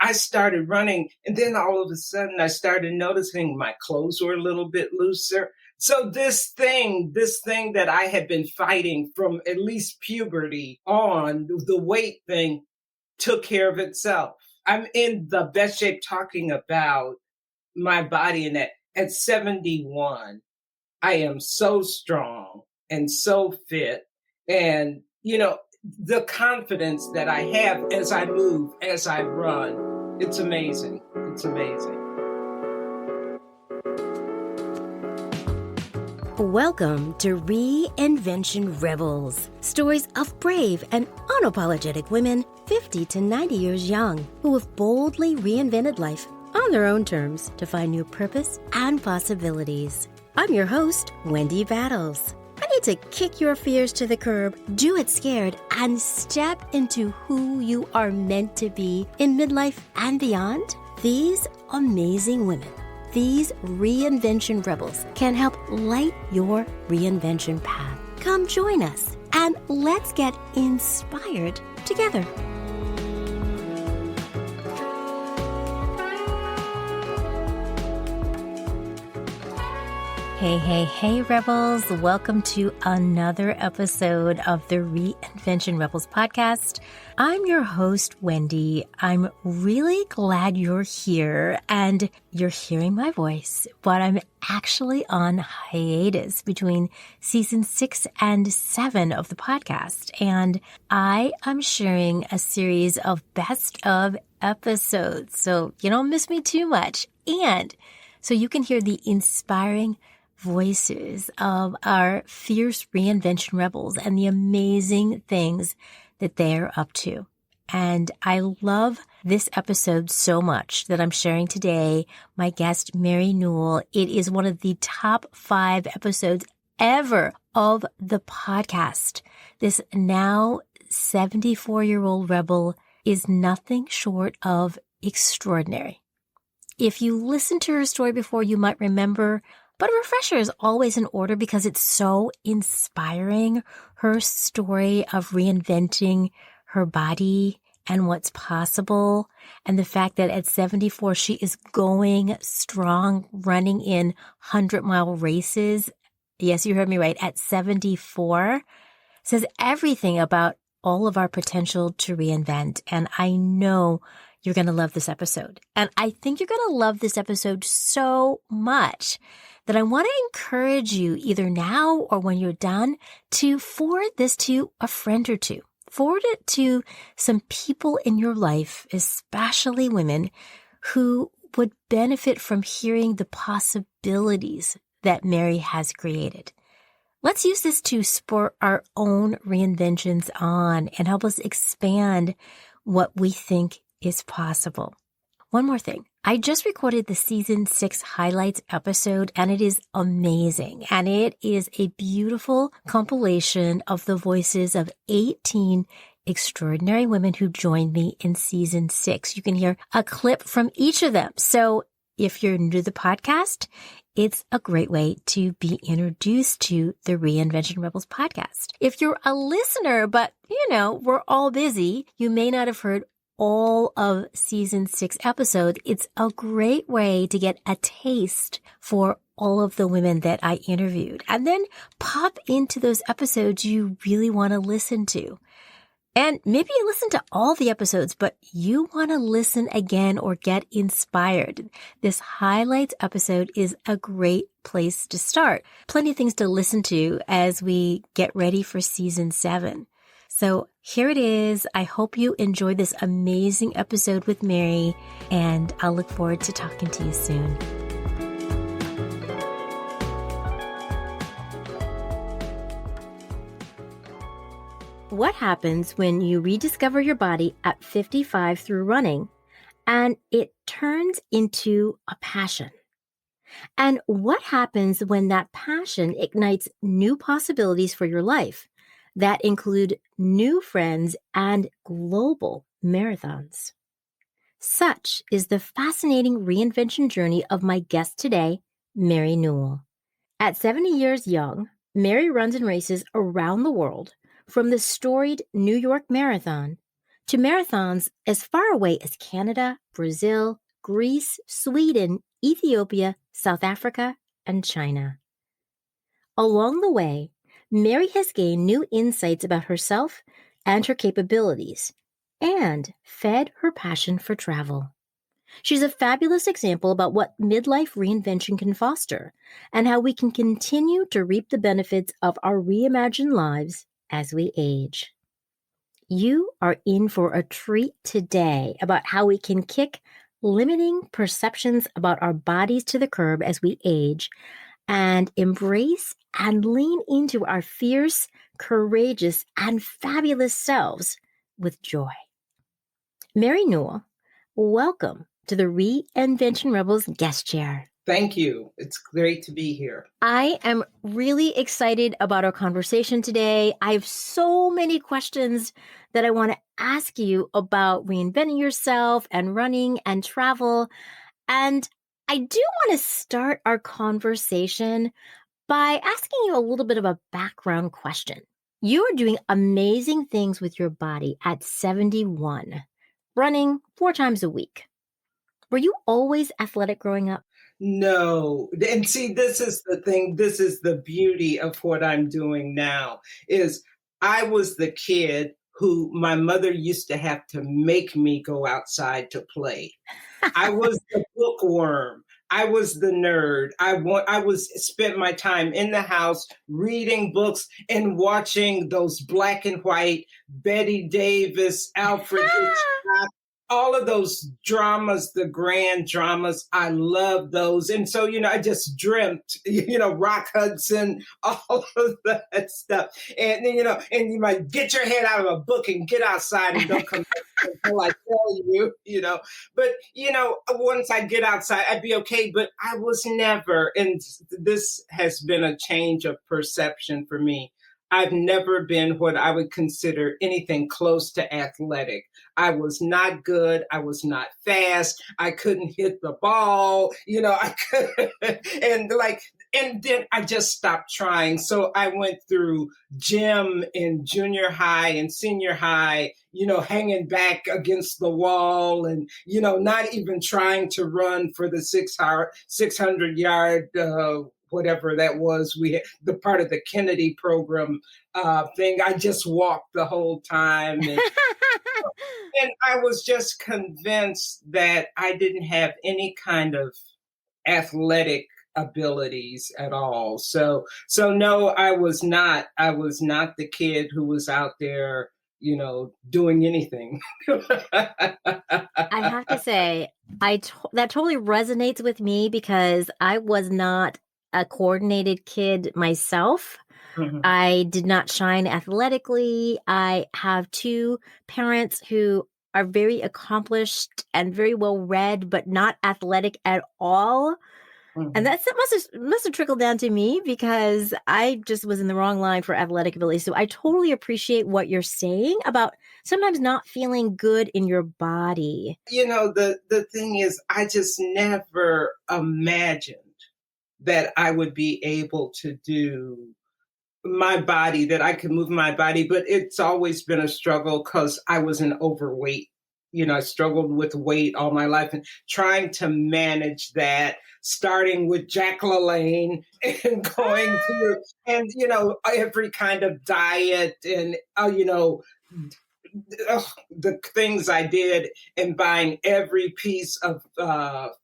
I started running, and then all of a sudden I started noticing my clothes were a little bit looser. So this thing that I had been fighting from at least puberty on, the weight thing, took care of itself. I'm in the best shape talking about my body, and at 71, I am so strong and so fit. And, the confidence that I have as I move, as I run, it's amazing. It's amazing. Welcome to Reinvention Rebels, stories of brave and unapologetic women 50 to 90 years young who have boldly reinvented life on their own terms to find new purpose and possibilities. I'm your host, Wendy Battles. Ready to kick your fears to the curb, do it scared, and step into who you are meant to be in midlife and beyond? These amazing women, these reinvention rebels, can help light your reinvention path. Come join us and let's get inspired together. Hey, Rebels. Welcome to another episode of the Reinvention Rebels podcast. I'm your host, Wendy. I'm really glad you're here and you're hearing my voice, but I'm actually on hiatus between season 6 and 7 of the podcast. And I am sharing a series of best of episodes, so you don't miss me too much. And so you can hear the inspiring voices of our fierce reinvention rebels and the amazing things that they're up to. And I love this episode so much that I'm sharing today. My guest, Mary Newell, it is one of the top 5 episodes ever of the podcast. This now 74-year-old rebel is nothing short of extraordinary. If you listened to her story before, you might remember, but a refresher is always in order because it's so inspiring. Her story of reinventing her body and what's possible, and the fact that at 74, she is going strong, running in 100-mile races. Yes, you heard me right. At 74, says everything about all of our potential to reinvent. And I know you're going to love this episode. And I think you're going to love this episode so much that I want to encourage you either now or when you're done to forward this to a friend or two. Forward it to some people in your life, especially women, who would benefit from hearing the possibilities that Mary has created. Let's use this to spur our own reinventions on and help us expand what we think is possible. One more thing. I just recorded the season 6 highlights episode, and it is amazing. And it is a beautiful compilation of the voices of 18 extraordinary women who joined me in season 6. You can hear a clip from each of them. So if you're new to the podcast, it's a great way to be introduced to the Reinvention Rebels podcast. If you're a listener, but we're all busy, you may not have heard all of season 6 episodes. It's a great way to get a taste for all of the women that I interviewed, and then pop into those episodes you really want to listen to. And maybe you listen to all the episodes, but you want to listen again or get inspired. This highlights episode is a great place to start. Plenty of things to listen to as we get ready for season 7. So here it is. I hope you enjoyed this amazing episode with Mary, and I'll look forward to talking to you soon. What happens when you rediscover your body at 55 through running and it turns into a passion? And what happens when that passion ignites new possibilities for your life that include new friends and global marathons? Such is the fascinating reinvention journey of my guest today, Mary Newell. At 70 years young, Mary runs and races around the world, from the storied New York Marathon to marathons as far away as Canada, Brazil, Greece, Sweden, Ethiopia, South Africa, and China. Along the way, Mary has gained new insights about herself and her capabilities, and fed her passion for travel. She's a fabulous example about what midlife reinvention can foster and how we can continue to reap the benefits of our reimagined lives as we age. You are in for a treat today about how we can kick limiting perceptions about our bodies to the curb as we age and embrace and lean into our fierce, courageous, and fabulous selves with joy. Mary Newell, welcome to the Reinvention Rebels guest chair. Thank you. It's great to be here. I am really excited about our conversation today. I have so many questions that I want to ask you about reinventing yourself and running and travel. And I do want to start our conversation by asking you a little bit of a background question. You are doing amazing things with your body at 71, running 4 times a week. Were you always athletic growing up? No. And see, this is the thing. This is the beauty of what I'm doing now is I was the kid who my mother used to have to make me go outside to play. I was the bookworm. I was the nerd. I spent my time in the house reading books and watching those black and white Betty Davis, Alfred Hitchcock, all of those dramas, the grand dramas. I love those. And so, I just dreamt, Rock Hudson, all of that stuff. And then, and you might get your head out of a book and get outside and don't come back until I tell you. But, once I get outside, I'd be okay. But I was never, and this has been a change of perception for me. I've never been what I would consider anything close to athletic. I was not good. I was not fast. I couldn't hit the ball. I could, and then I just stopped trying. So I went through gym in junior high and senior high, hanging back against the wall and, not even trying to run for the 600-yard whatever that was, we had the part of the Kennedy program thing. I just walked the whole time. And I was just convinced that I didn't have any kind of athletic abilities at all. So no, I was not the kid who was out there, doing anything. I have to say, that totally resonates with me because I was not a coordinated kid myself. Mhm. I did not shine athletically. I have 2 parents who are very accomplished and very well read, but not athletic at all. Mhm. And that must have trickled down to me because I just was in the wrong line for athletic ability. So I totally appreciate what you're saying about sometimes not feeling good in your body. The thing is, I just never imagined that I would be able to do my body, that I could move my body, but it's always been a struggle because I was an overweight. I struggled with weight all my life and trying to manage that, starting with Jack LaLanne and going through, and, every kind of diet and, the things I did and buying every piece of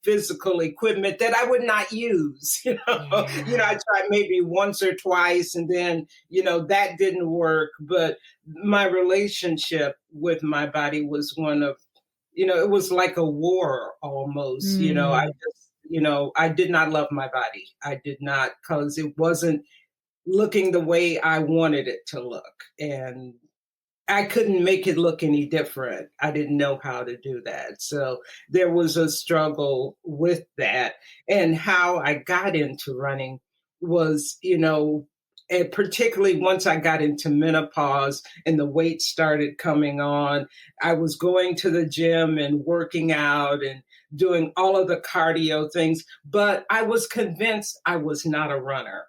physical equipment that I would not use. Yeah. I tried maybe once or twice, and then that didn't work. But my relationship with my body was one of, it was like a war almost. I just, I did not love my body. I did not, because it wasn't looking the way I wanted it to look, and I couldn't make it look any different. I didn't know how to do that. So there was a struggle with that. And how I got into running was, and particularly once I got into menopause and the weight started coming on, I was going to the gym and working out and doing all of the cardio things, but I was convinced I was not a runner.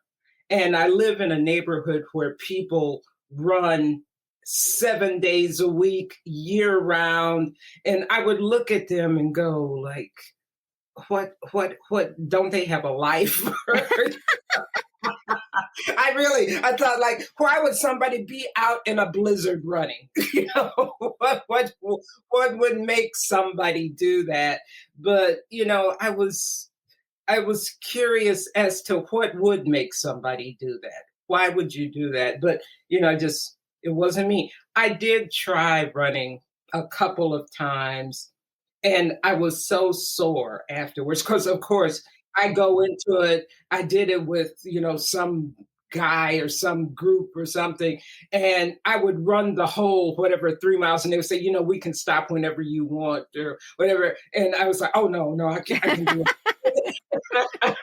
And I live in a neighborhood where people run 7 days a week, year round. And I would look at them and go like, what, don't they have a life? I thought like, why would somebody be out in a blizzard running? What would make somebody do that? But, I was curious as to what would make somebody do that. Why would you do that? But, just, it wasn't me. I did try running a couple of times and I was so sore afterwards because, of course, I go into it. I did it with, some guy or some group or something, and I would run the whole whatever 3 miles, and they would say, we can stop whenever you want or whatever. And I was like, oh no, no, I can do it. So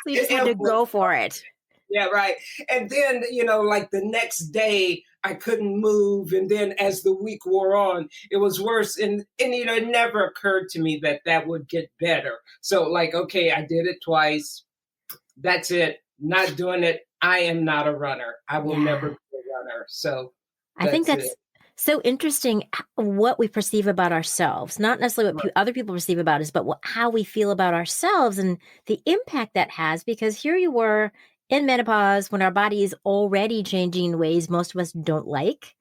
you just had to go for it. Yeah, right. And then, like the next day, I couldn't move. And then as the week wore on, it was worse. And it never occurred to me that that would get better. So, like, okay, I did it twice. That's it. Not doing it. I am not a runner. I will never be a runner. So, I think that's so interesting what we perceive about ourselves, not necessarily what other people perceive about us, but how we feel about ourselves and the impact that has. Because here you were in menopause when our body is already changing in ways most of us don't like,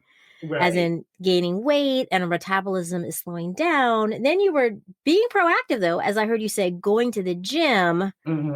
as in gaining weight and our metabolism is slowing down. And then you were being proactive, though, as I heard you say, going to the gym,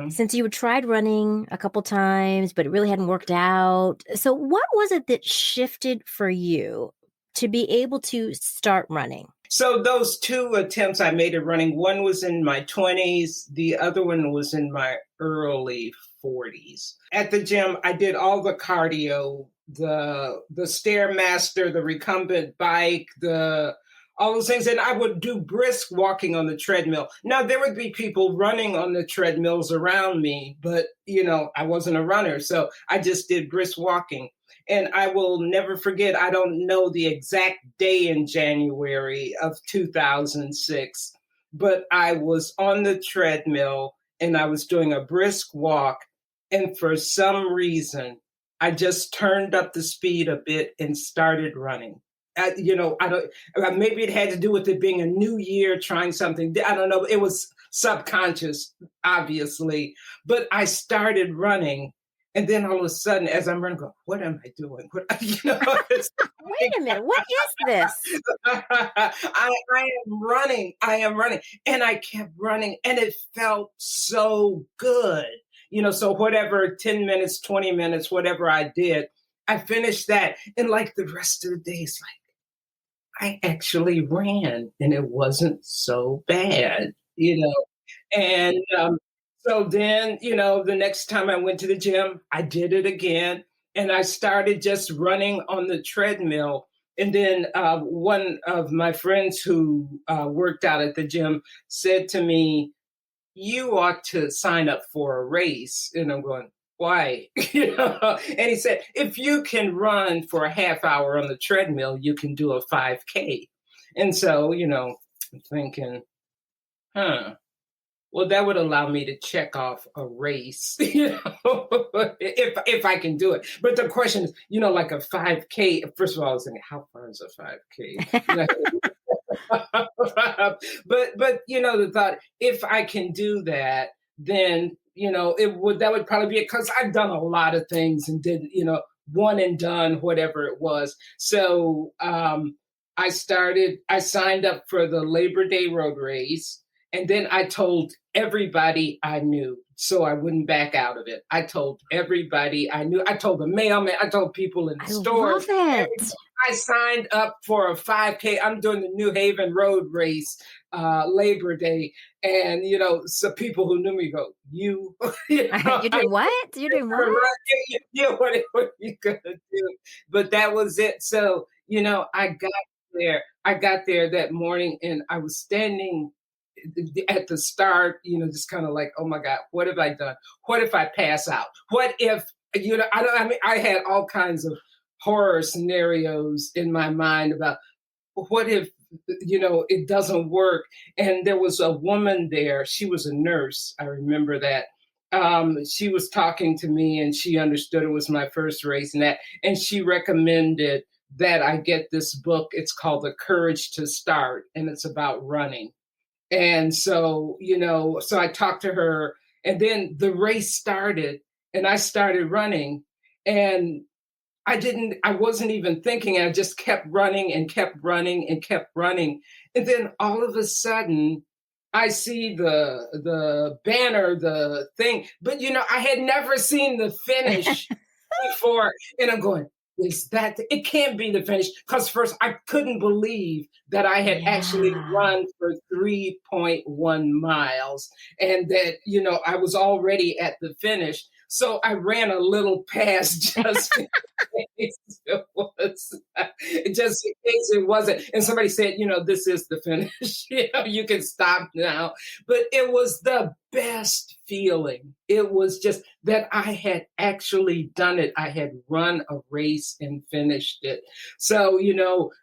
since you had tried running a couple times, but it really hadn't worked out. So what was it that shifted for you to be able to start running? So those two attempts I made at running, one was in my 20s, the other one was in my early 40s. At the gym, I did all the cardio, the Stairmaster, the recumbent bike, all those things. And I would do brisk walking on the treadmill. Now, there would be people running on the treadmills around me, but, I wasn't a runner. So I just did brisk walking. And I will never forget, I don't know the exact day in January of 2006, but I was on the treadmill and I was doing a brisk walk. And for some reason, I just turned up the speed a bit and started running. I don't. Maybe it had to do with it being a new year, trying something. I don't know. It was subconscious, obviously, but I started running, and then all of a sudden, as I'm running, I go, "What am I doing?" Wait a minute. What is this? I am running. I am running, and I kept running, and it felt so good. So whatever, 10 minutes, 20 minutes, whatever I did, I finished that. And like the rest of the day, it's like, I actually ran and it wasn't so bad. And so then, the next time I went to the gym, I did it again. And I started just running on the treadmill. And then one of my friends who worked out at the gym said to me, you ought to sign up for a race. And I'm going, why? And he said, if you can run for a half hour on the treadmill, you can do a 5K. And so, I'm thinking, well, that would allow me to check off a race, if I can do it. But the question is, like a 5K, first of all, I was thinking, how far is a 5K? but the thought, if I can do that, then that would probably be it, because I've done a lot of things and did one and done, whatever it was. So I signed up for the Labor Day road race, and then I told everybody I knew so I wouldn't back out of it. I told everybody I knew. I told the mailman. I told people in the stores. I signed up for a 5K. I'm doing the New Haven Road Race, Labor Day. And, so people who knew me go, you? You're doing what? You're doing what? Yeah, what are you going to do? But that was it. So, I got there that morning and I was standing at the start, just kind of like, oh my God, what have I done? What if I pass out? What if, I had all kinds of horror scenarios in my mind about what if, it doesn't work. And there was a woman there. She was a nurse. I remember that. she was talking to me and she understood it was my first race and she recommended that I get this book. It's called The Courage to Start, and it's about running. And so, so I talked to her, and then the race started, and I started running. And I wasn't even thinking. I just kept running and kept running and kept running. And then all of a sudden, I see the banner, the thing, but I had never seen the finish before. And I'm going, is that it can't be the finish? Because first I couldn't believe that I had actually Yeah. run for 3.1 miles and that, I was already at the finish. So I ran a little past just in case it was, just in case it wasn't. And somebody said, this is the finish. You can stop now. But it was the best feeling. It was just that I had actually done it. I had run a race and finished it. So,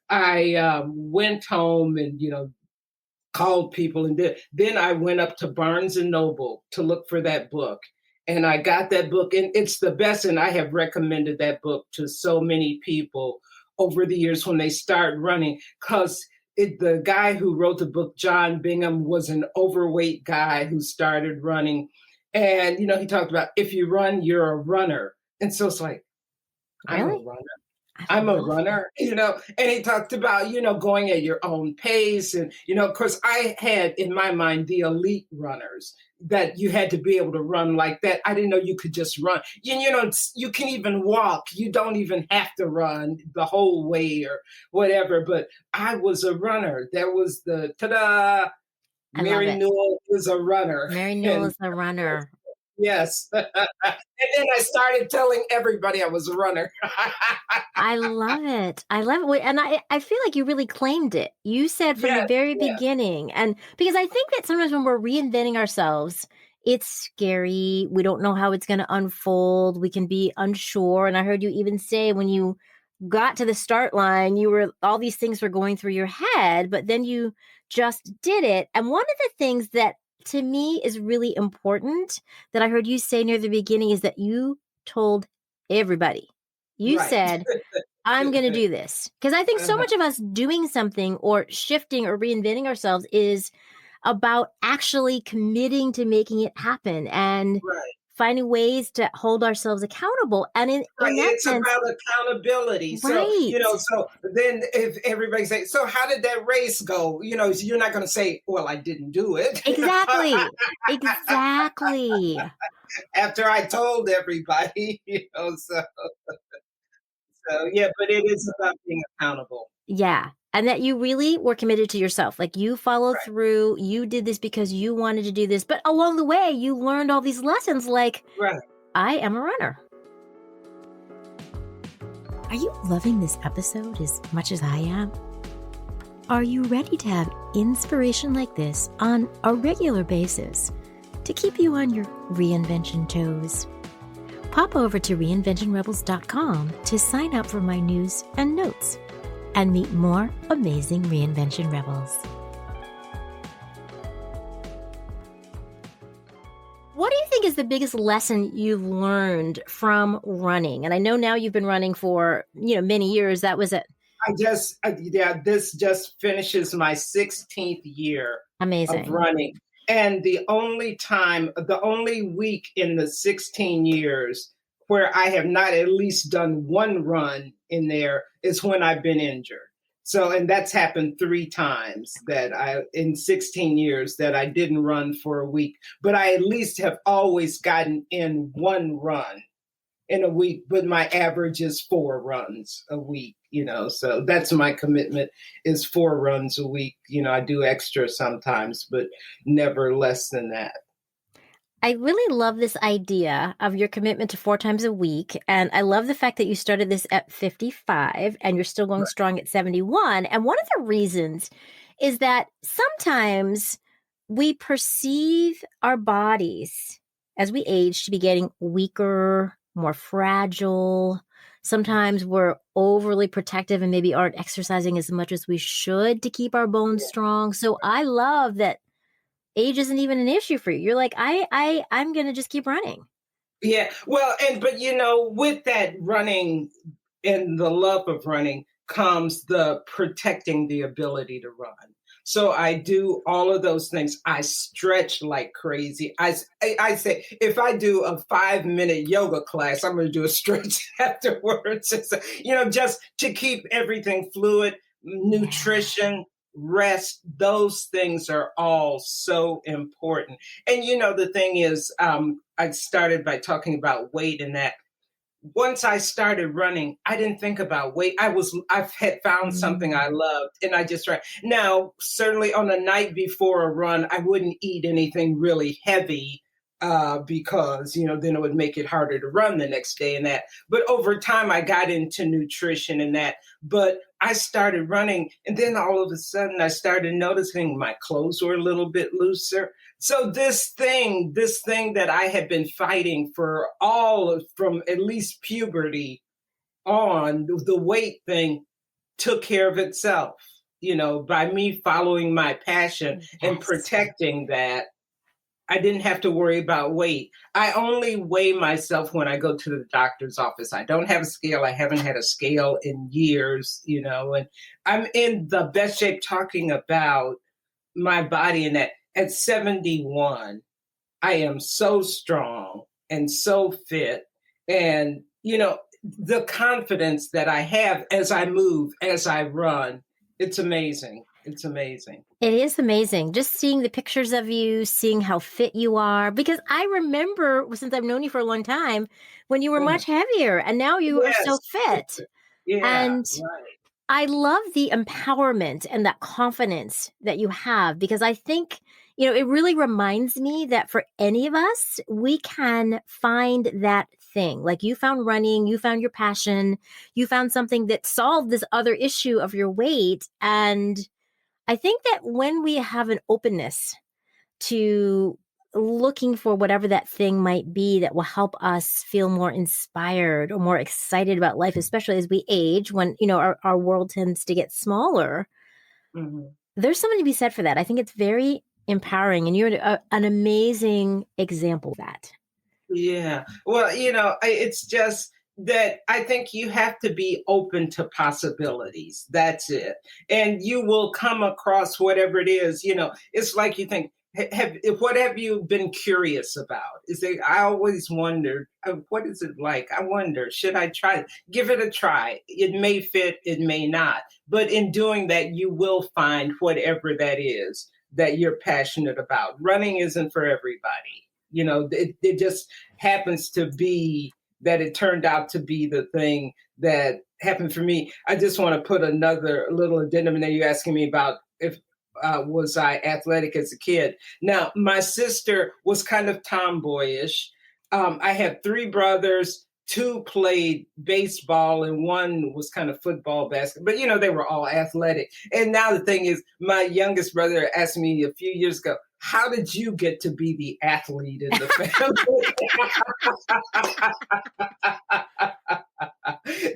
I went home and, called people and then I went up to Barnes and Noble to look for that book. And I got that book, and it's the best. And I have recommended that book to so many people over the years when they start running, because the guy who wrote the book, John Bingham, was an overweight guy who started running. And, he talked about if you run, you're a runner. And so it's like, I'm a Really? runner. I I'm a love it. runner, and he talked about, going at your own pace. And, of course, I had in my mind the elite runners that you had to be able to run like that. I didn't know you could just run. You can even walk. You don't even have to run the whole way or whatever. But I was a runner. There was the ta-da, I love Mary it. Newell is a runner. Mary Newell And is a runner. yes. And then I started telling everybody I was a runner. I love it. I love it. And I feel like you really claimed it. You said from the Yes, very yes, beginning, and because I think that sometimes when we're reinventing ourselves, it's scary. We don't know how it's going to unfold. We can be unsure. And I heard you even say when you got to the start line, all these things were going through your head, but then you just did it. And one of the things that to me is really important that I heard you say near the beginning is that you told everybody. You right. said, I'm going to do this. Because I think so Uh-huh. much of us doing something or shifting or reinventing ourselves is about actually committing to making it happen and Right. finding ways to hold ourselves accountable. And Right. in that It's sense, about accountability. So, right. so then if everybody say, so how did that race go? So you're not going to say, well, I didn't do it. Exactly. Exactly. After I told everybody, so yeah, but it is about being accountable. Yeah. And that you really were committed to yourself. Like you followed Right. through, you did this because you wanted to do this. But along the way, you learned all these lessons like, Right. I am a runner. Are you loving this episode as much as I am? Are you ready to have inspiration like this on a regular basis to keep you on your reinvention toes? Pop over to reinventionrebels.com to sign up for my news and notes and meet more amazing reinvention rebels. What do you think is the biggest lesson you've learned from running? And I know now you've been running for, many years. That was it. This just finishes my 16th year of Amazing. running. And the only week in the 16 years where I have not at least done one run in there is when I've been injured. So, and that's happened 3 times in 16 years that I didn't run for a week, but I at least have always gotten in one run in a week, but my average is 4 runs a week, so that's my commitment is 4 runs a week. I do extra sometimes, but never less than that. I really love this idea of your commitment to 4 times a week. And I love the fact that you started this at 55 and you're still going Right. strong at 71. And one of the reasons is that sometimes we perceive our bodies as we age to be getting weaker, more fragile. Sometimes we're overly protective and maybe aren't exercising as much as we should to keep our bones Yeah. strong. So I love that age isn't even an issue for you. You're like, I'm going to just keep running. Yeah. Well, but with that running and the love of running comes the protecting the ability to run. So I do all of those things. I stretch like crazy. I say if I do a 5-minute yoga class, I'm going to do a stretch afterwards. Just to keep everything fluid, nutrition, rest, those things are all so important. And the thing is, I started by talking about weight, and that once I started running, I didn't think about weight. I had found something I Mm. loved, and I just ran. Now, certainly on the night before a run, I wouldn't eat anything really heavy, because then it would make it harder to run the next day and that. But over time, I got into nutrition and that. But I started running, and then all of a sudden, I started noticing my clothes were a little bit looser. So this thing that I had been fighting from at least puberty on, the weight thing took care of itself, by me following my passion and Yes. protecting that. I didn't have to worry about weight. I only weigh myself when I go to the doctor's office. I don't have a scale. I haven't had a scale in years, and I'm in the best shape talking about my body, and that at 71, I am so strong and so fit. And, the confidence that I have as I move, as I run, it's amazing. It's amazing. It is amazing just seeing the pictures of you, seeing how fit you are. Because I remember, since I've known you for a long time, when you were Uh, much heavier and now you are so Yes. fit. Yeah. And Right. I love the empowerment and that confidence that you have because I think, it really reminds me that for any of us, we can find that thing. Like you found running, you found your passion, you found something that solved this other issue of your weight. And I think that when we have an openness to looking for whatever that thing might be that will help us feel more inspired or more excited about life, especially as we age, when, our world tends to get smaller, Mhm. there's something to be said for that. I think it's very empowering, and you're an amazing example of that. Yeah. Well, it's just that I think you have to be open to possibilities. That's it. And you will come across whatever it is. It's like you think, what have you been curious about? I always wondered, what is it like? I wonder, should I try it? Give it a try. It may fit, it may not. But in doing that, you will find whatever that is that you're passionate about. Running isn't for everybody. It just happens to be that it turned out to be the thing that happened for me. I just want to put another little addendum in there. You asking me about if was I athletic as a kid. Now, my sister was kind of tomboyish. I had 3 brothers. 2 played baseball and 1 was kind of football, basketball, but they were all athletic. And now the thing is, my youngest brother asked me a few years ago, how did you get to be the athlete in the family?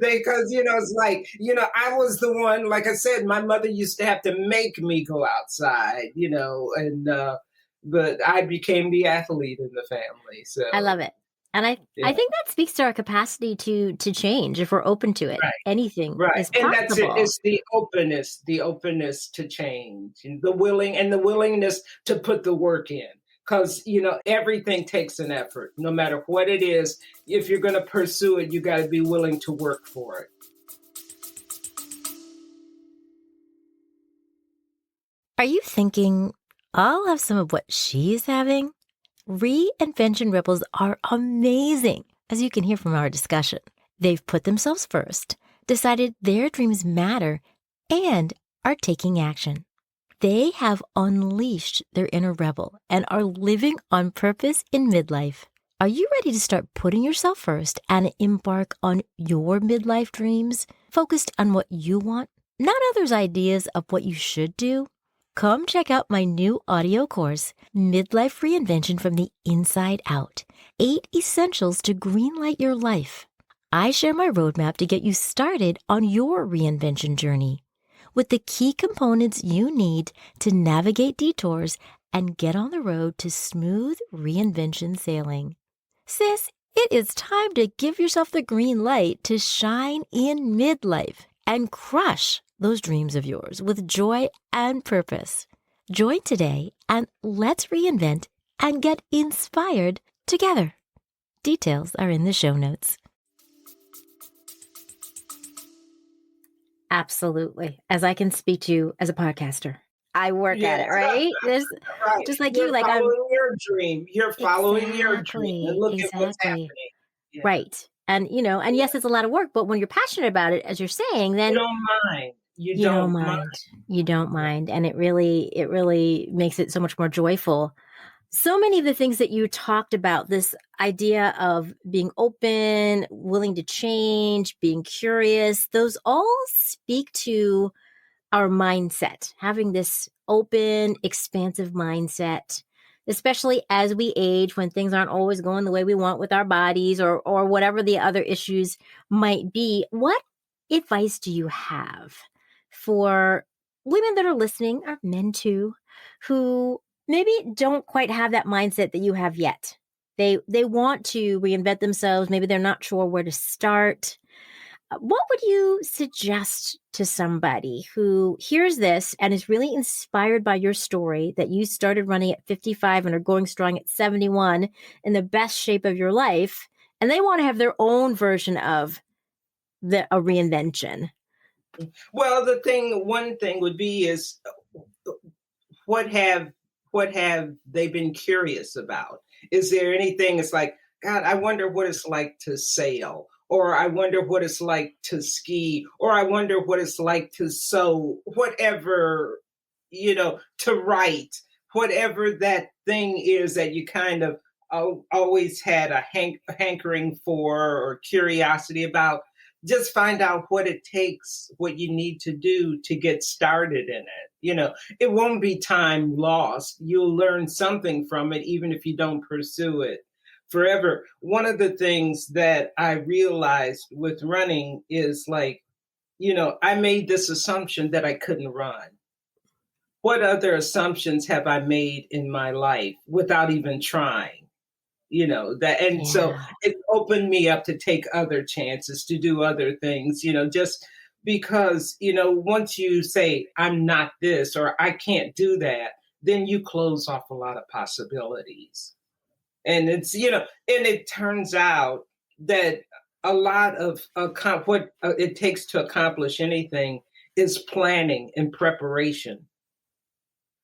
Because, it's like, I was the one, like I said, my mother used to have to make me go outside, but I became the athlete in the family. I So, love it. And I yeah. think that speaks to our capacity to change if we're open to it. Right. Anything Right. is And that's it. possible. It's the openness to change, and the willingness to put the work in. Because, everything takes an effort, no matter what it is. If you're going to pursue it, you got to be willing to work for it. Are you thinking, I'll have some of what she's having? Reinvention rebels are amazing, as you can hear from our discussion. They've put themselves first, decided their dreams matter, and are taking action. They have unleashed their inner rebel and are living on purpose in midlife. Are you ready to start putting yourself first and embark on your midlife dreams, focused on what you want, not others' ideas of what you should do? Come check out my new audio course, Midlife Reinvention from the Inside Out, 8 Essentials to Greenlight Your Life. I share my roadmap to get you started on your reinvention journey with the key components you need to navigate detours and get on the road to smooth reinvention sailing. Sis, it is time to give yourself the green light to shine in midlife and crush those dreams of yours with joy and purpose. Join today and let's reinvent and get inspired together. Details are in the show notes. Absolutely. As I can speak to you as a podcaster. I work at it, right? There's Right. just like You're you, like I'm following your dream. You're following your dream. And look at what's exactly. happening. Yeah. Right. And, and yes, it's a lot of work, but when you're passionate about it, as you're saying, then You don't mind. You you don't don't mind. mind. You don't mind. And it really makes it so much more joyful. So many of the things that you talked about, this idea of being open, willing to change, being curious, those all speak to our mindset, having this open, expansive mindset, especially as we age when things aren't always going the way we want with our bodies or whatever the other issues might be. What advice do you have for women that are listening, or men too, who maybe don't quite have that mindset that you have yet? They want to reinvent themselves. Maybe they're not sure where to start. What would you suggest to somebody who hears this and is really inspired by your story that you started running at 55 and are going strong at 71 in the best shape of your life, and they want to have their own version of a reinvention? Well, one thing would be is what have they been curious about? Is there anything it's like, God, I wonder what it's like to sail, or I wonder what it's like to ski, or I wonder what it's like to sew, whatever, to write, whatever that thing is that you kind of always had a hankering for or curiosity about. Just find out what it takes, what you need to do to get started in it. It won't be time lost. You'll learn something from it, even if you don't pursue it forever. One of the things that I realized with running is like, I made this assumption that I couldn't run. What other assumptions have I made in my life without even trying? So it opened me up to take other chances, to do other things, just because, once you say, I'm not this, or I can't do that, then you close off a lot of possibilities. And and it turns out that a lot of what it takes to accomplish anything is planning and preparation.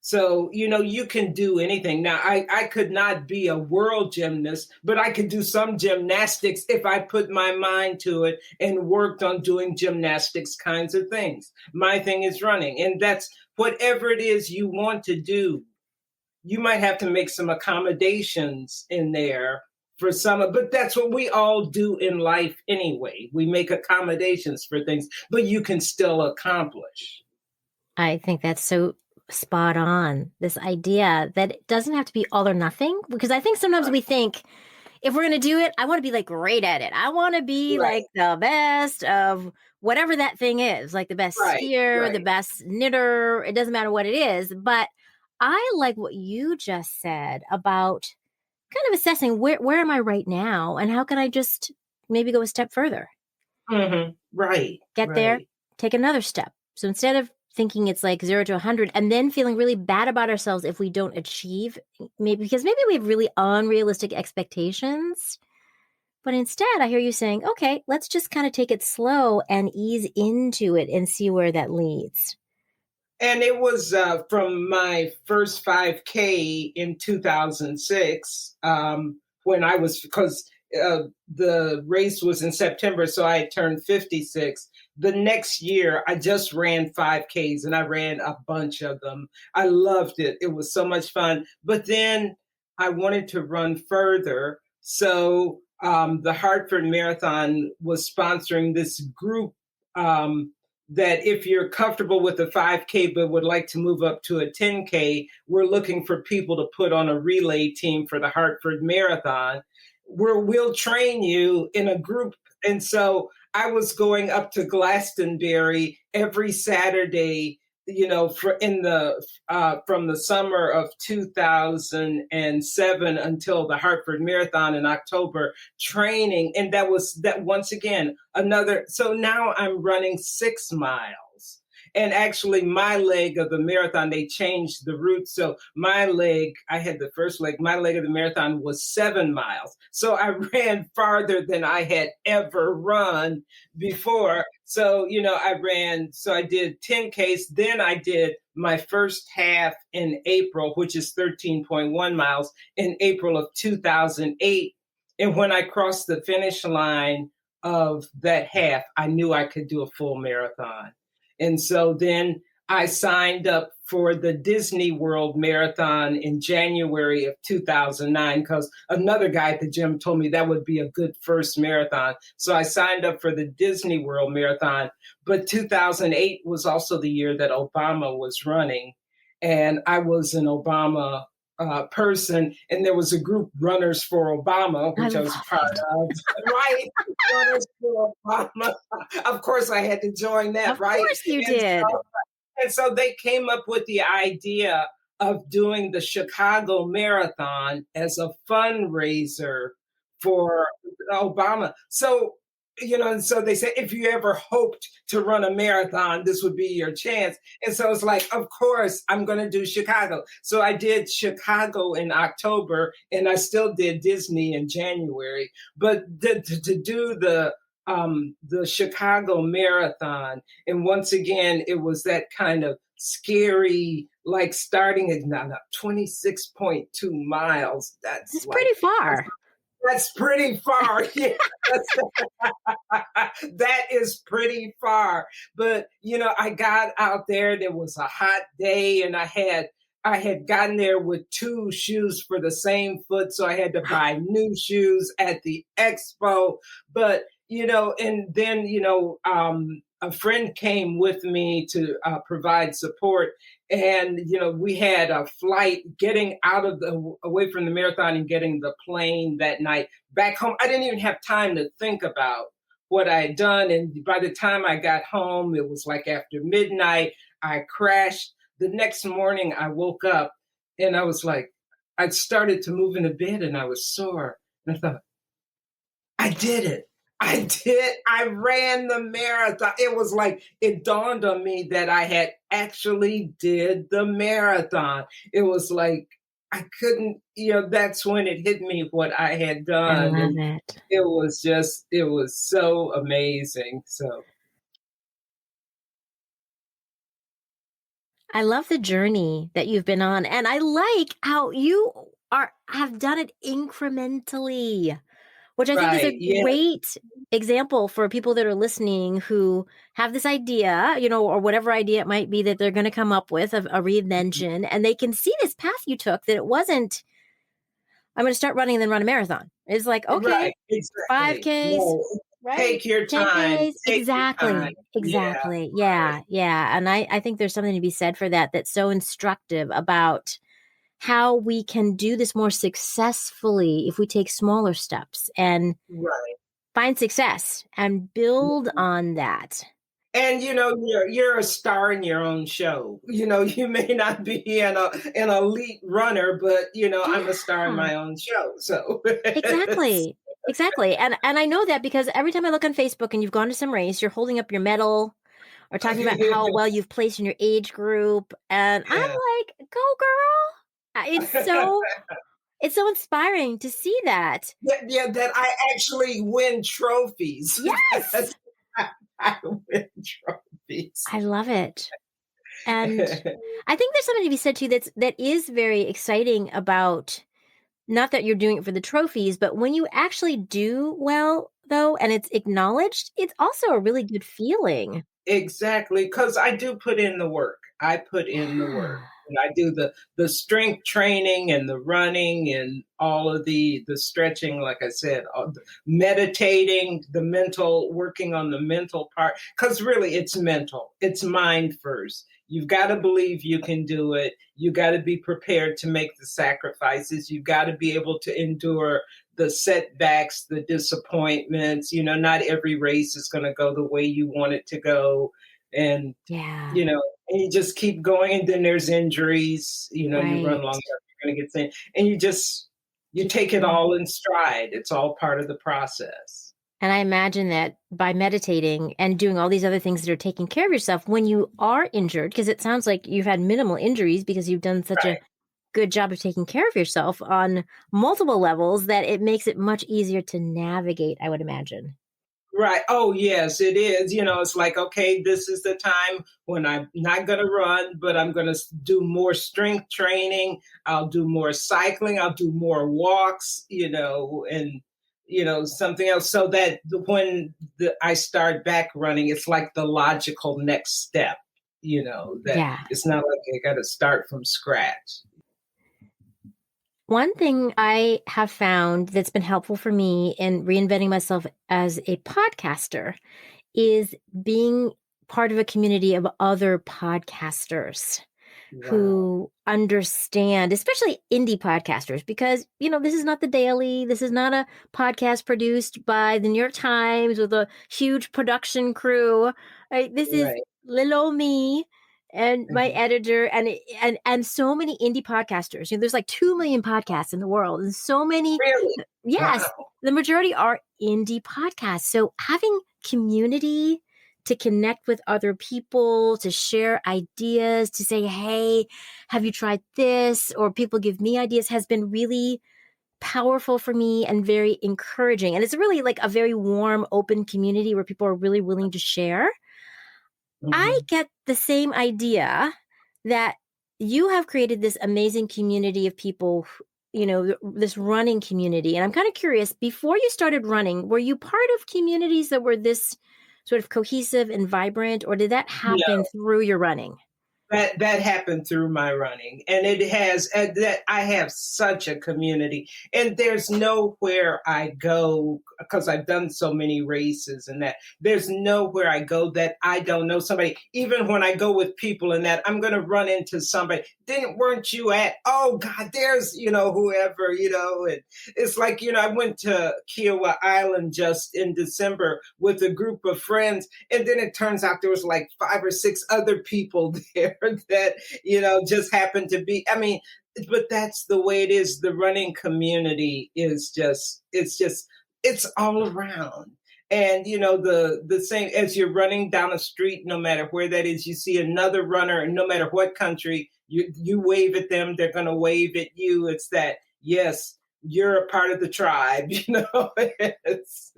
So, you can do anything. Now, I could not be a world gymnast, but I could do some gymnastics if I put my mind to it and worked on doing gymnastics kinds of things. My thing is running. And that's whatever it is you want to do. You might have to make some accommodations in there for but that's what we all do in life anyway. We make accommodations for things, but you can still accomplish. I think that's so spot on. This idea that it doesn't have to be all or nothing, because I think sometimes we think, if we're going to do it, I want to be like great at it. I want to be like the best of whatever that thing is, like the best skier, the best knitter. It doesn't matter what it is. But I like what you just said about kind of assessing where am I right now and how can I just maybe go a step further? Mm-hmm. Right. Get there, take another step. So instead of thinking it's like 0 to 100 and then feeling really bad about ourselves if we don't achieve, maybe we have really unrealistic expectations. But instead, I hear you saying, okay, let's just kind of take it slow and ease into it and see where that leads. And it was from my first 5K in 2006 when I was, because the race was in September, so I had turned 56. The next year, I just ran 5Ks and I ran a bunch of them. I loved it. It was so much fun. But then I wanted to run further. So the Hartford Marathon was sponsoring this group that if you're comfortable with a 5K but would like to move up to a 10K, we're looking for people to put on a relay team for the Hartford Marathon, where we'll train you in a group. And so I was going up to Glastonbury every Saturday from the summer of 2007 until the Hartford Marathon in October, training. And that once again, so now I'm running 6 miles. And actually, my leg of the marathon, they changed the route. So I had the first leg, my leg of the marathon was 7 miles. So I ran farther than I had ever run before. So, I did 10Ks. Then I did my first half in April, which is 13.1 miles in April of 2008. And when I crossed the finish line of that half, I knew I could do a full marathon. And so then I signed up for the Disney World Marathon in January of 2009 because another guy at the gym told me that would be a good first marathon. So I signed up for the Disney World Marathon. But 2008 was also the year that Obama was running. And I was an Obama person, and there was a group, Runners for Obama, which I was part of. Right? Runners for Obama. Of course, I had to join that, right? Of course you did. And so they came up with the idea of doing the Chicago Marathon as a fundraiser for Obama. So, so they said, if you ever hoped to run a marathon, this would be your chance. And so it's like, of course, I'm going to do Chicago. So I did Chicago in October, and I still did Disney in January. But to do the Chicago Marathon, and once again, it was that kind of scary, like starting at 26.2 miles. That's pretty far. That's pretty far. Yeah. That is pretty far. But, I got out there. There was a hot day, and I had gotten there with 2 shoes for the same foot. So I had to buy new shoes at the expo. But, and then, a friend came with me to provide support. And, we had a flight getting away from the marathon and getting the plane that night back home. I didn't even have time to think about what I had done. And by the time I got home, it was like after midnight. I crashed. The next morning I woke up and I was like, I started to move in the bed and I was sore. And I thought, I did it. I ran the marathon. It was like, it dawned on me that I had actually did the marathon. It was like, I couldn't, that's when it hit me what I had done. I love it. It was so amazing. So. I love the journey that you've been on. And I like how you have done it incrementally, which I think is a great example for people that are listening who have this idea, or whatever idea it might be that they're going to come up with of a reinvention. And they can see this path you took, that it wasn't, I'm going to start running and then run a marathon. It's like, okay, right, exactly. 5Ks. No, right? Take your time. Exactly. Yeah. And I think there's something to be said for that. That's so instructive about how we can do this more successfully if we take smaller steps and find success and build on that. And you're a star in your own show. You may not be an elite runner, but I'm a star in my own show. So exactly. And I know that because every time I look on Facebook and you've gone to some race, you're holding up your medal or talking about how well you've placed in your age group, and I'm like, go girl. It's so inspiring to see that. Yeah, that I actually win trophies. Yes. I win trophies. I love it. And I think there's something to be said too that is very exciting about, not that you're doing it for the trophies, but when you actually do well though, and it's acknowledged, it's also a really good feeling. Exactly. Because I do put in the work. I put in the work. And I do the strength training and the running and all of the stretching, like I said, meditating, working on the mental part. Because really, it's mental. It's mind first. You've got to believe you can do it. You got to be prepared to make the sacrifices. You've got to be able to endure the setbacks, the disappointments. Not every race is going to go the way you want it to go. And, and you just keep going. And then there's injuries. You run Right. long enough, you're going to get thin, and you Keep take it going. all in stride. It's all part of the process. And I imagine that by meditating and doing all these other things that are taking care of yourself, when you are injured, because it sounds like you've had minimal injuries because you've done such a Right. good job of taking care of yourself on multiple levels, that it makes it much easier to navigate, I would imagine. Right. Oh, yes, it is. It's like, okay, this is the time when I'm not going to run, but I'm going to do more strength training. I'll do more cycling. I'll do more walks, and, something else. So that when I start back running, it's like the logical next step, that Yeah. it's not like I got to start from scratch. One thing I have found that's been helpful for me in reinventing myself as a podcaster is being part of a community of other podcasters Wow. who understand, especially indie podcasters, because, this is not the Daily. This is not a podcast produced by the New York Times with a huge production crew. Right? This is Right. little old me and my Mhm. editor and so many indie podcasters. There's like 2 million podcasts in the world, and so many. Really? Yes, Wow. the majority are indie podcasts. So having community to connect with other people, to share ideas, to say, hey, have you tried this? Or people give me ideas, has been really powerful for me and very encouraging. And it's really like a very warm, open community where people are really willing to share. I Mhm. get the same idea that you have created this amazing community of people, this running community. And I'm kind of curious, before you started running, were you part of communities that were this sort of cohesive and vibrant, or did that happen through your running? That happened through my running, and it has that I have such a community, and there's nowhere I go because I've done so many races, and that there's nowhere I go that I don't know somebody. Even when I go with people, and that I'm going to run into somebody. Didn't weren't you at? Oh God, there's whoever and it's like I went to Kiowa Island just in December with a group of friends, and then it turns out there was like 5 or 6 other people there that just happened to be. I mean, but that's the way it is. The running community is it's all around. And the same as you're running down a street, no matter where that is, you see another runner, and no matter what country, you wave at them, they're going to wave at you. It's that, yes, you're a part of the tribe. It's,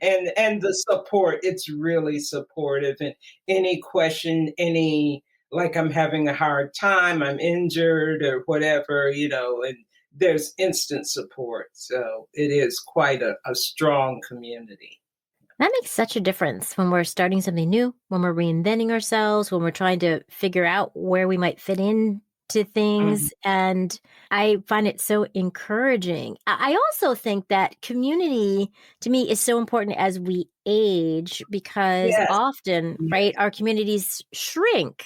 and the support, it's really supportive. And any question, any like I'm having a hard time, I'm injured or whatever, and there's instant support. So it is quite a strong community. That makes such a difference when we're starting something new, when we're reinventing ourselves, when we're trying to figure out where we might fit in to Mhm. things. And I find it so encouraging. I also think that community to me is so important as we age because Yes. often, right, our communities shrink.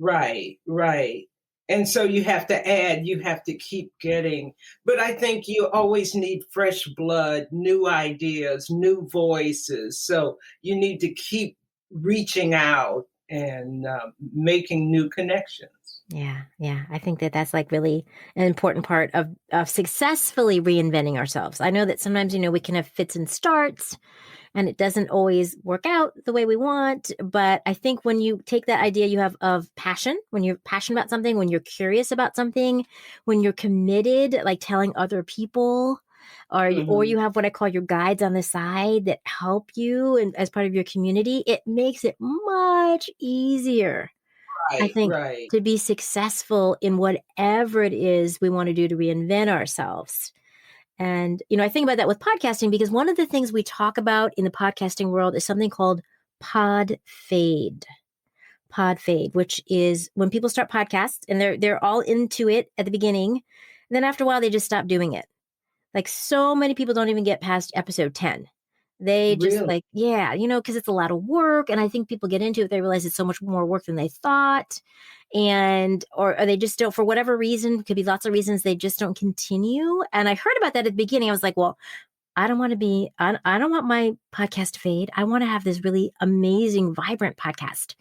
Right, right. And so you have to add, you have to keep getting. But I think you always need fresh blood, new ideas, new voices. So you need to keep reaching out and making new connections. Yeah, yeah. I think that that's like really an important part of successfully reinventing ourselves. I know that sometimes, we can have fits and starts and it doesn't always work out the way we want. But I think when you take that idea you have of passion, when you're passionate about something, when you're curious about something, when you're committed, like telling other people, or Mhm. you have what I call your guides on the side that help you and as part of your community, it makes it much easier, I Right, think, right. to be successful in whatever it is we want to do to reinvent ourselves. And, I think about that with podcasting because one of the things we talk about in the podcasting world is something called pod fade. Pod fade, which is when people start podcasts and they're all into it at the beginning. And then after a while, they just stop doing it. Like so many people don't even get past episode 10. They just Really? like, yeah, because it's a lot of work. And I think people get into it, they realize it's so much more work than they thought. And, or they just don't, for whatever reason, could be lots of reasons, they just don't continue. And I heard about that at the beginning. I was like, well, I don't want my podcast to fade. I want to have this really amazing, vibrant podcast.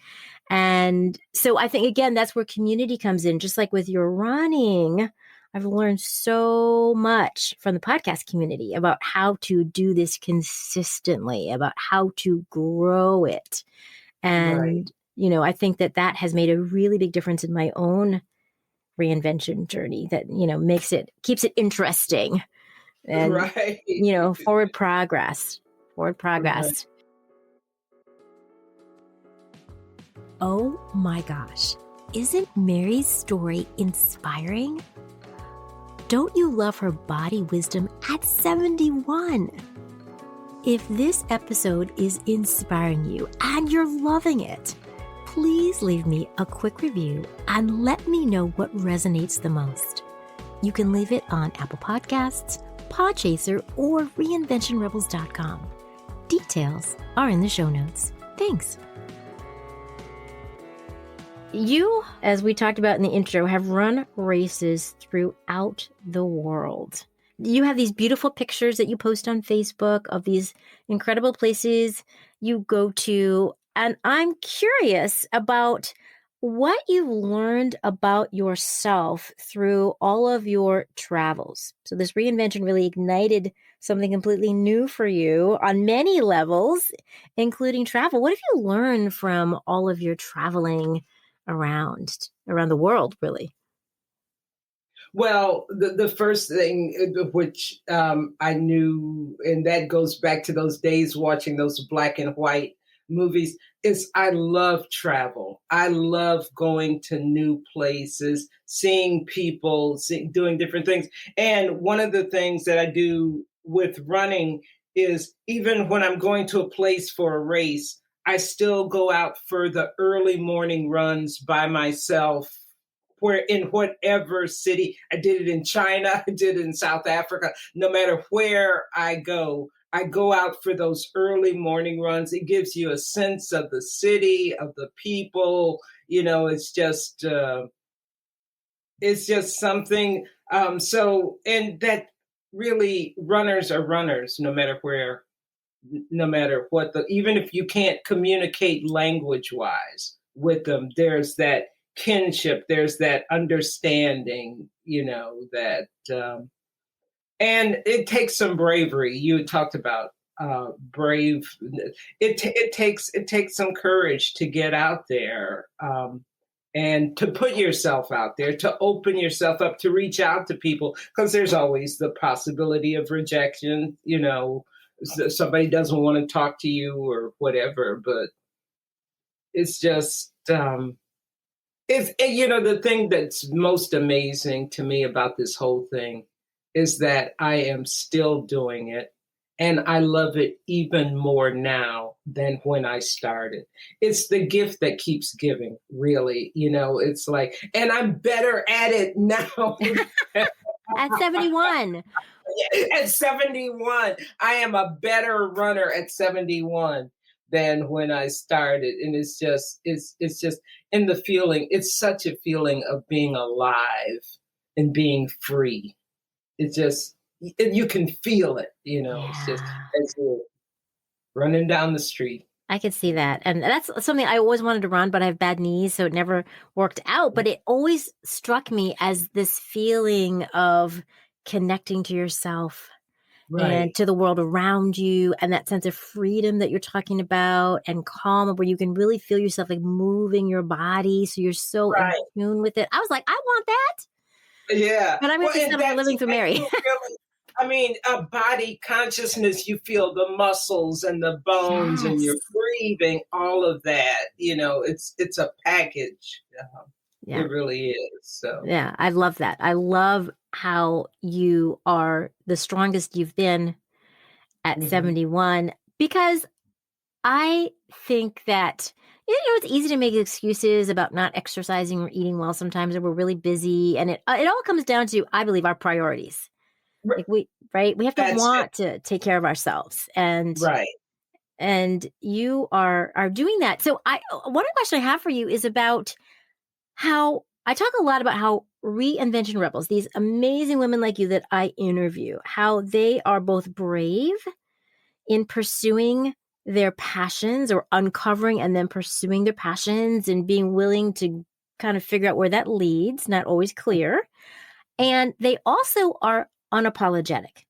And so I think, again, that's where community comes in. Just like with your running, I've learned so much from the podcast community about how to do this consistently, about how to grow it. Right. And, I think that that has made a really big difference in my own reinvention journey that, keeps it interesting and, Right. forward progress, forward Right. progress. Oh my gosh, isn't Mary's story inspiring? Don't you love her body wisdom at 71? If this episode is inspiring you and you're loving it, please leave me a quick review and let me know what resonates the most. You can leave it on Apple Podcasts, Podchaser, or reinventionrebels.com. Details are in the show notes. Thanks. You, as we talked about in the intro, have run races throughout the world. You have these beautiful pictures that you post on Facebook of these incredible places you go to. And I'm curious about what you've learned about yourself through all of your travels. So this reinvention really ignited something completely new for you on many levels, including travel. What have you learned from all of your traveling around the world, really? Well, the first thing which I knew, and that goes back to those days watching those black and white movies, is I love travel. I love going to new places, seeing people, doing different things. And one of the things that I do with running is even when I'm going to a place for a race, I still go out for the early morning runs by myself where in whatever city. I did it in China, I did it in South Africa. No matter where I go out for those early morning runs. It gives you a sense of the city, of the people. It's just something. And that really, runners are runners, no matter where, no matter what. Even if you can't communicate language wise with them, there's that kinship, there's that understanding, that and it takes some bravery. You talked about brave. It takes some courage to get out there, and to put yourself out there, to open yourself up, to reach out to people, because there's always the possibility of rejection. Somebody doesn't want to talk to you or whatever, but it's just the thing that's most amazing to me about this whole thing is that I am still doing it, and I love it even more now than when I started. It's the gift that keeps giving, really. It's like, and I'm better at it now. At 71. At 71, I am a better runner at 71 than when I started. And it's just in the feeling, it's such a feeling of being alive and being free. It's just, you can feel it, it's just as you're running down the street. I could see that. And that's something I always wanted to run, but I have bad knees, so it never worked out. But it always struck me as this feeling of connecting to yourself and Right. to the world around you, and that sense of freedom that you're talking about, and calm, where you can really feel yourself like moving your body. So you're so in Right. tune with it. I was like, I want that. Yeah. But I'm going to settle for living through Mary. A body consciousness, you feel the muscles and the bones and Yes. you're breathing, all of that, it's a package. Yeah. It really is. So, yeah, I love that. I love how you are the strongest you've been at 71, because I think that, it's easy to make excuses about not exercising or eating well sometimes, or we're really busy. And it all comes down to, I believe, our priorities. Like we have to that's want to take care of ourselves, and right. you are doing that. So one question I have for you is about how I talk a lot about how reinvention rebels, these amazing women like you that I interview, how they are both brave in pursuing their passions or uncovering and then pursuing their passions and being willing to kind of figure out where that leads, not always clear. And they also are unapologetic.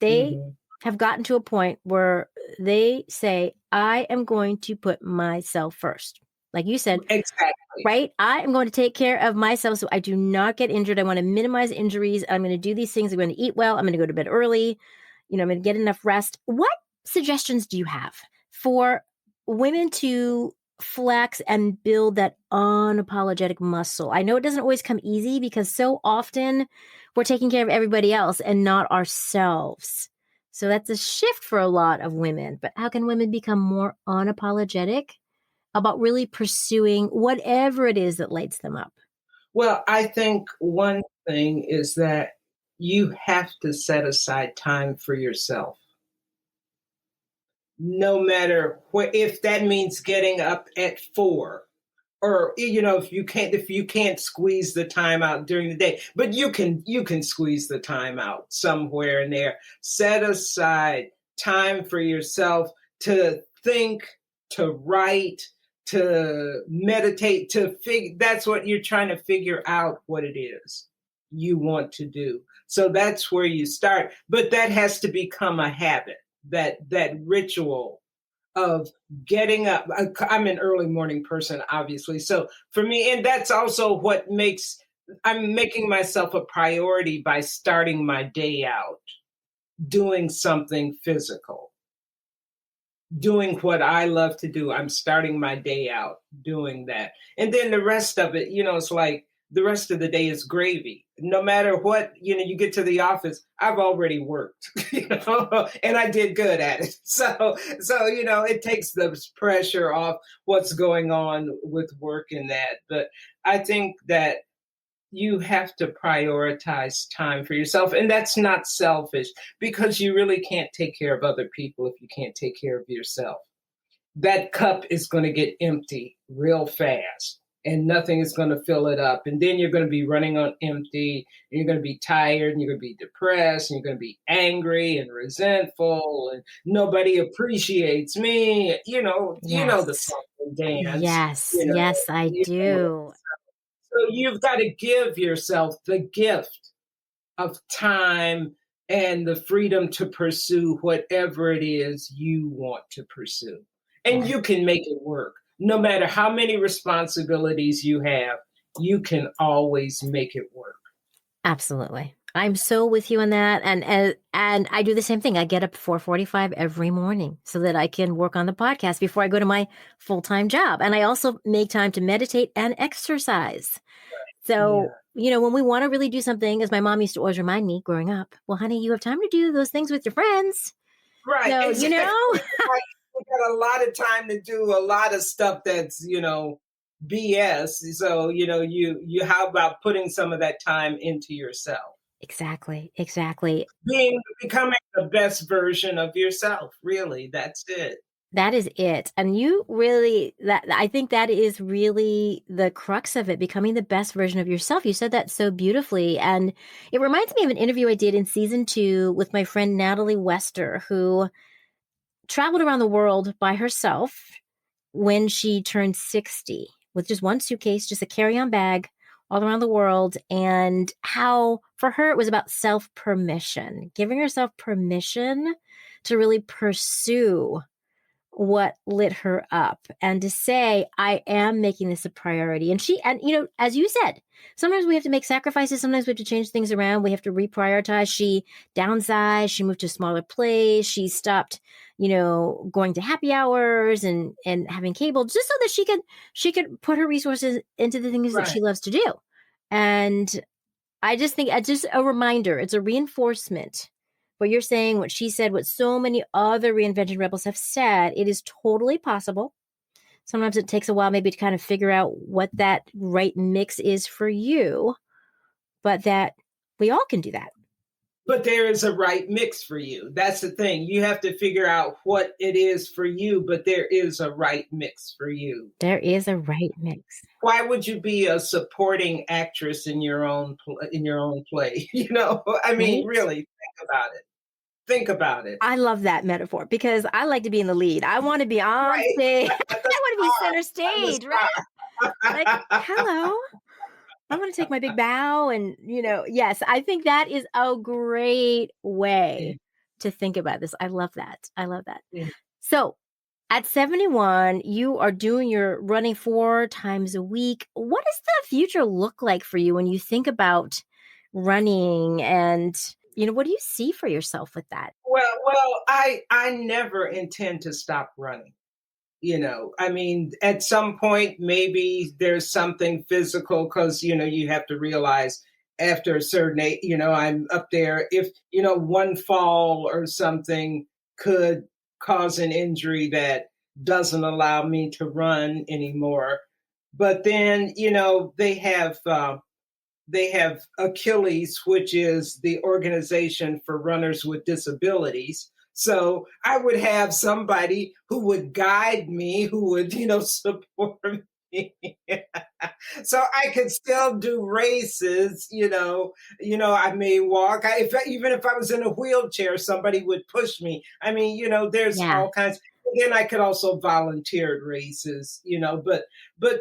They Mm-hmm. have gotten to a point where they say, I am going to put myself first. Like you said, Exactly. right? I am going to take care of myself so I do not get injured. I want to minimize injuries. I'm going to do these things. I'm going to eat well. I'm going to go to bed early. I'm going to get enough rest. What suggestions do you have for women to flex and build that unapologetic muscle? I know it doesn't always come easy because so often we're taking care of everybody else and not ourselves. So that's a shift for a lot of women. But how can women become more unapologetic about really pursuing whatever it is that lights them up? Well, I think one thing is that you have to set aside time for yourself. No matter what, if that means getting up at 4, or if you can't squeeze the time out during the day, but you can squeeze the time out somewhere in there. Set aside time for yourself to think, to write, to meditate, that's what you're trying to figure out, what it is you want to do. So that's where you start, but that has to become a habit, that ritual of getting up. I'm an early morning person, obviously. So for me, and that's also what makes I'm making myself a priority by starting my day out doing something physical, doing what I love to do. I'm starting my day out doing that. And then the rest of it, it's like the rest of the day is gravy. No matter what, you get to the office, I've already worked, and I did good at it. So it takes the pressure off what's going on with work and that. But I think that you have to prioritize time for yourself. And that's not selfish, because you really can't take care of other people if you can't take care of yourself. That cup is going to get empty real fast, and nothing is going to fill it up. And then you're going to be running on empty, and you're going to be tired, and you're going to be depressed, and you're going to be angry and resentful, and nobody appreciates me. You know the Yes. song and dance. Yes. Yes, I You know do. so you've got to give yourself the gift of time and the freedom to pursue whatever it is you want to pursue. And Yeah, you can make it work. No matter how many responsibilities you have, you can always make it work. absolutely. I'm so with you on that, and I do the same thing. I get up 4:45 every morning so that I can work on the podcast before I go to my full-time job. And I also make time to meditate and exercise. So, Yeah. when we want to really do something, as my mom used to always remind me growing up, well, honey, you have time to do those things with your friends. Right. So, Exactly. Right. You got a lot of time to do a lot of stuff that's, BS. So, you how about putting some of that time into yourself? exactly, exactly. Becoming the best version of yourself. Really, that's it. That is it. And you really, that I think that is really the crux of it, becoming the best version of yourself. You said that so beautifully. And it reminds me of an interview I did in season 2 with my friend Natalie Wester, who traveled around the world by herself when she turned 60 with just one suitcase, just a carry-on bag all around the world. And how for her, it was about self-permission, giving herself permission to really pursue what lit her up and to say, I am making this a priority. And as you said, sometimes we have to make sacrifices. Sometimes we have to change things around. We have to reprioritize. She downsized. She moved to a smaller place. She stopped, going to happy hours and having cable, just so that she could put her resources into the things that Right. she loves to do. And I just think it's just a reminder. It's a reinforcement. What you're saying, what she said, what so many other reinvention rebels have said, it is totally possible. Sometimes it takes a while maybe to kind of figure out what that right mix is for you, but that we all can do that. But there is a right mix for you. That's the thing. You have to figure out what it is for you, but there is a right mix for you. There is a right mix. Why would you be a supporting actress in your own play? I mean, Right? really think about it. Think about it. I love that metaphor because I like to be in the lead. I want to be on Right. stage. I The want to be star. center I'm the stage, right? Like, star. hello. I'm going to take my big bow and, yes, I think that is a great Yeah, way to think about this. I love that. I love that. yeah. So at 71, you are doing your running 4 times a week. What does the future look like for you when you think about running and, what do you see for yourself with that? Well, I never intend to stop running. I mean, at some point, maybe there's something physical because, you have to realize after a certain age, I'm up there. If, one fall or something could cause an injury that doesn't allow me to run anymore. But then, they have Achilles, which is the organization for runners with disabilities. So I would have somebody who would guide me, who would, support me. So I could still do races, I may walk. Even if I was in a wheelchair, somebody would push me. I mean, there's Yeah. all kinds. Then I could also volunteer at races, but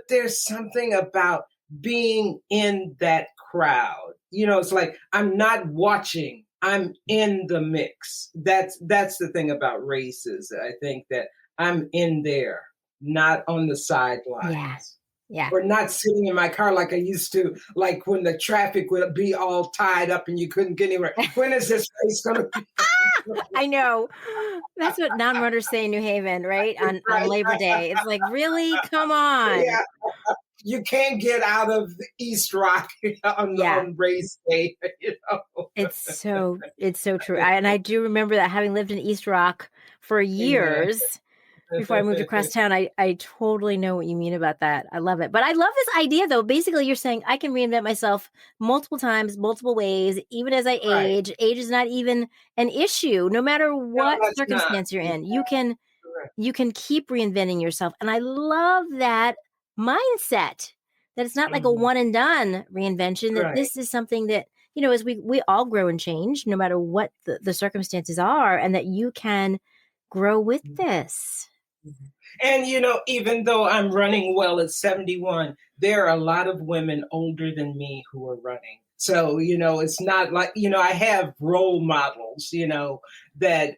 there's something about being in that crowd. It's like I'm not watching. I'm in the mix. That's the thing about races. I think that I'm in there, not on the Yeah. sidelines. Yeah. Or not sitting in my car like I used to, like when the traffic would be all tied up and you couldn't get anywhere. When is this race going to be? I know. That's what non-runners say in New Haven, right? On Right. Labor Day. It's like, really? Come on. Yeah. You can't get out of East Rock Yeah. on race day. It's so true. And I do remember that having lived in East Rock for Yeah. years before I moved across town. I totally know what you mean about that. I love it. But I love this idea though. Basically, you're saying I can reinvent myself multiple times, multiple ways, even as I Right. age. Age is not even an issue, no matter No, what that's not. circumstance you're Yeah, in. You can correct. you can keep reinventing yourself. And I love that mindset that it's not like a Mhm. one and done reinvention, that Right. this is something that, as we all grow and change, no matter what the circumstances are, and that you can grow with this. Mhm. And even though I'm running well at 71, there are a lot of women older than me who are running. So, it's not like, I have role models, that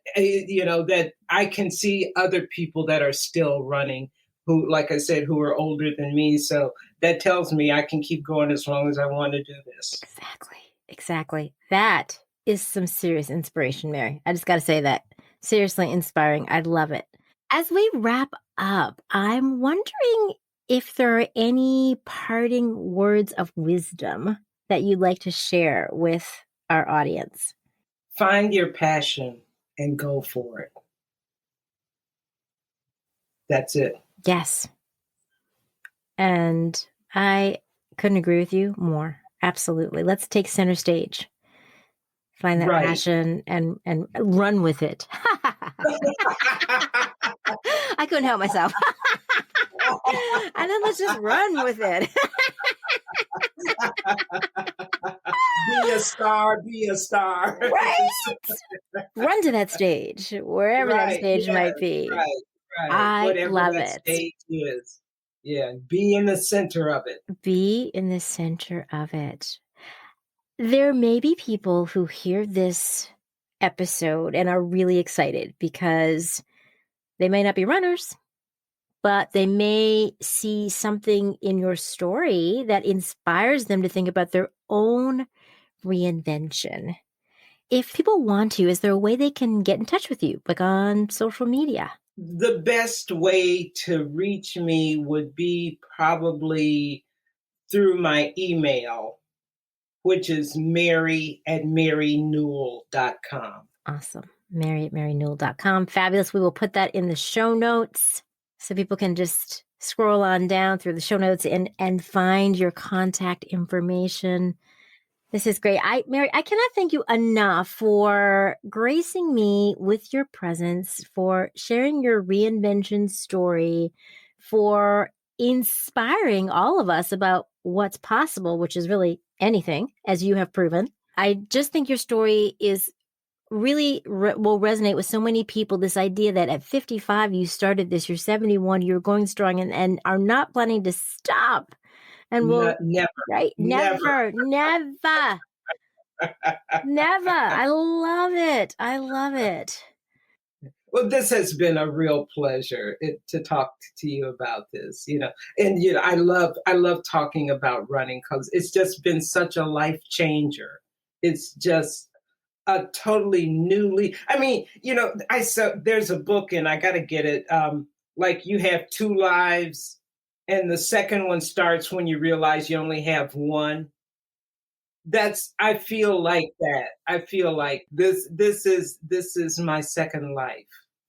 I can see other people that are still running who, like I said, who are older than me. So that tells me I can keep going as long as I want to do this. Exactly. Exactly. That is some serious inspiration, Mary. I just got to say that. Seriously inspiring. I love it. As we wrap up, I'm wondering if there are any parting words of wisdom that you'd like to share with our audience. Find your passion and go for it. That's it. Yes. And I couldn't agree with you more. Absolutely. Let's take center stage. Find that Right. passion and run with it. I couldn't help myself. And then let's just run with it. Be a star, be a star. Right? Run to that stage, wherever that Right, stage yes, might be. right, right. I Whatever love that it. stage is. Yeah, be in the center of it. Be in the center of it. There may be people who hear this episode and are really excited because they may not be runners, but they may see something in your story that inspires them to think about their own reinvention. If people want to, is there a way they can get in touch with you, like on social media? The best way to reach me would be probably through my email, which is mary@marynewell.com. Awesome. Mary@marynewell.com. Fabulous. We will put that in the show notes so people can just scroll on down through the show notes and find your contact information. This is great. Mary, I cannot thank you enough for gracing me with your presence, for sharing your reinvention story, for inspiring all of us about what's possible, which is really anything, as you have proven. I just think your story is really will resonate with so many people, this idea that at 55, you started this, you're 71, you're going strong and are not planning to stop. And will, Never, right? never. Never, never, never. I love it. I love it. Well, this has been a real pleasure to talk to you about this, and I love talking about running because it's just been such a life changer. It's just a totally newly. I mean, I saw there's a book and I got to get it. Like you have two lives, and the second one starts when you realize you only have one. I feel like that. I feel like this is my second life,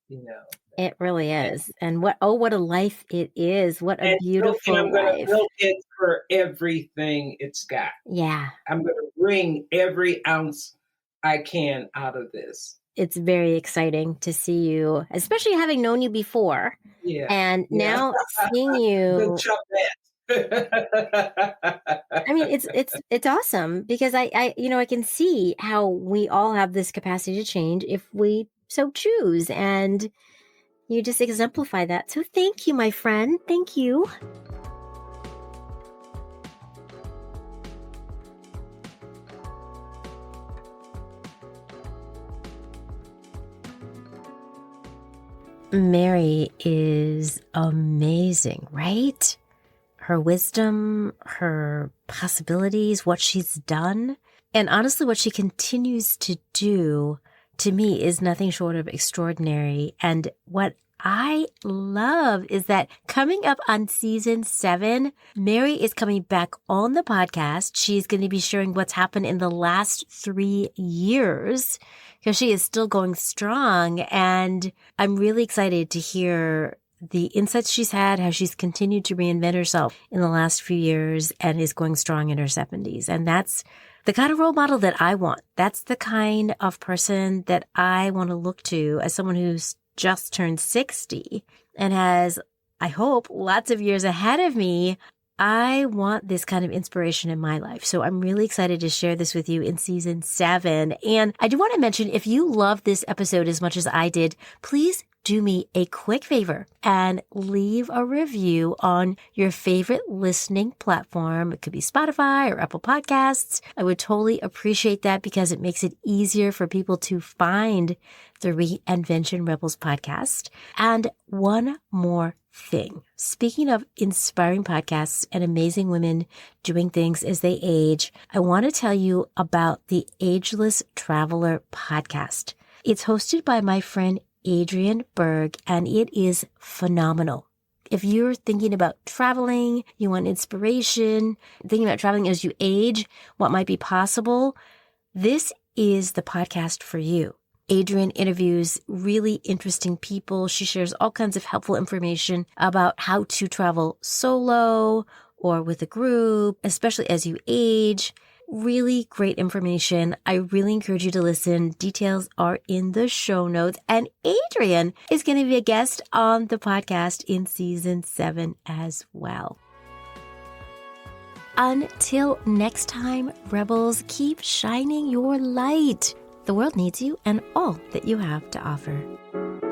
you know. It really And, is. And what a life it is. What a and beautiful I'm gonna life. milk it for everything it's got. Yeah. I'm gonna bring every ounce I can out of this. It's very exciting to see you, especially having known you before. Yeah. And Yeah. now seeing The you, Chupette. I mean, it's awesome because I can see how we all have this capacity to change if we so choose. And you just exemplify that. So thank you, my friend. Thank you. Mary is amazing, right? Her wisdom, her possibilities, what she's done, and honestly, what she continues to do to me is nothing short of extraordinary. And what I love is that coming up on season 7, Mary is coming back on the podcast. She's going to be sharing what's happened in the last 3 years because she is still going strong. And I'm really excited to hear the insights she's had, how she's continued to reinvent herself in the last few years and is going strong in her 70s. And that's the kind of role model that I want. That's the kind of person that I want to look to as someone who's just turned 60 and has, I hope, lots of years ahead of me. I want this kind of inspiration in my life. So I'm really excited to share this with you in season 7. And I do want to mention, if you love this episode as much as I did, please do me a quick favor and leave a review on your favorite listening platform. It could be Spotify or Apple Podcasts. I would totally appreciate that because it makes it easier for people to find the Reinvention Rebels podcast. And one more thing. Speaking of inspiring podcasts and amazing women doing things as they age, I want to tell you about the Ageless Traveler podcast. It's hosted by my friend Adrienne Berg, and it is phenomenal. If you're thinking about traveling, you want inspiration, thinking about traveling as you age, what might be possible, this is the podcast for you. Adrienne interviews really interesting people. She shares all kinds of helpful information about how to travel solo or with a group, especially as you age. Really great information. I really encourage you to listen. Details are in the show notes. And Adrienne is going to be a guest on the podcast in season 7 as well. Until next time, Rebels, keep shining your light. The world needs you and all that you have to offer.